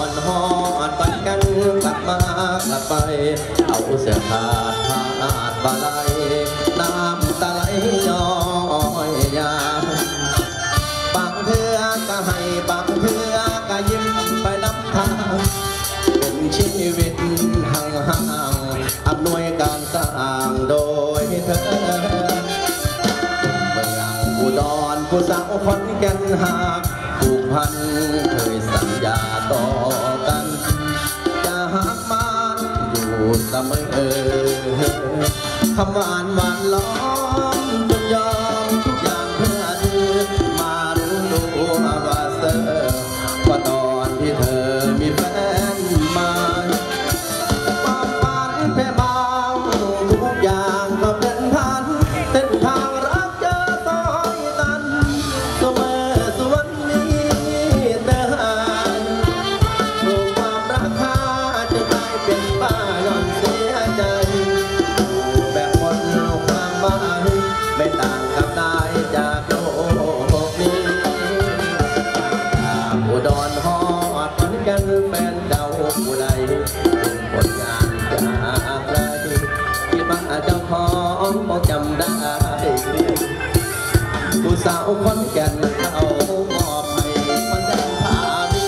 อนหอดปันกันกลับมากลับไปเอาเสื้อขาดผ้าบาไหลน้ำตาไหลย้อยยาบางเทือก็ให้บางเทือก็ยิ้มไปน้ำทางเป็นชีวิตห่างๆอำนวยการสร้างโดยเธอเมืองอุดรผู้สาวคนแก่นหากผูกพันเคยสัญญาต่อกันจะหักมันอยู่เสมอคำหวานหวานล้อมจนยอมทุกอย่างเพื่อเธอมารู้ตัวว่าเธอว่าตอนที่เธอมีแฟนมาความฝันแพ้บางทุกอย่างก็เป็นพันเส้นทางรักเจอซอยตันเสมอส่วนนี้เดินปลูกความรักหาจะกลายเป็นบ้าย้อนเสียใจแบบคนความหมายไม่ต่างกับนายจากโลกนี้อุดรหอดปันกันแฟนเก่าผู้ใดเป็นผลงานจากใครที่บ้านเจ้าของบอกจำได้ผู้สาวคนแก่นเขามอบให้คนแดนพามี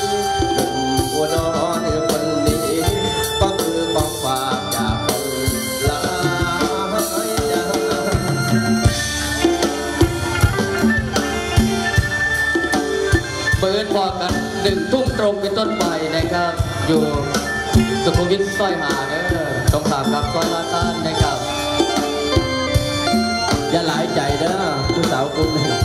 อุดรคนนี้ก็คือของฝากจากคนหลายใจเปิดบอกกัน1 ทุ่มตรงเป็นต้นไปนะครับอยู่สุขุมวิทซอยหาเด้อตรงข้ามกับซอยลาซานนะครับอย่าหลายใจเด้อผู้สาวกลุ่มนี้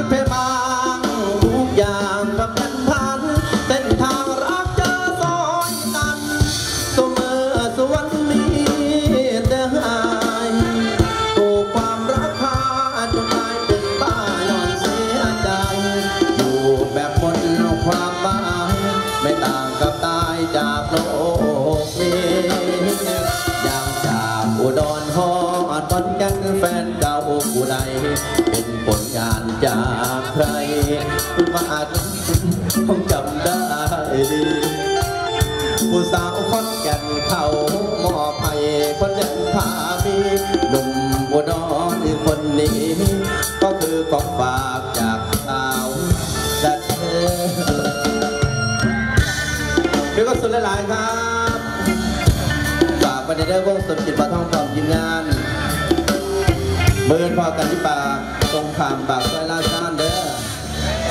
เพบางทุกอย่างก็เป็นพันเส้นทางรักเจอซอยตันเสมอส่วนนี้เดินถูกความรักพาจนกลายเป็นบ้าย้อนเสียใจอยู่แบบหมดความหมายไม่ต่างกับตายจากโลกนี้อย่างจากอุดรหอดปันกันแฟนเก่าผู้ใดเป็นผลงานจากใครมาคงจำได้ดีผู้สาวคนแก่นเขามอบให้คนเด่นพามีหนุ่มอุดรคนนี้ก็คือของฝากจากสาวดัดเธอพี่ก็สุดหลายๆครับฝากไปในเรื่องวงสมจิตปะท่องความยินงานเมื่อพอกันที่ปากตรงขามปากซอยลาซานเด้อ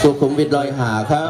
สุขุมวิทลอยหาครับ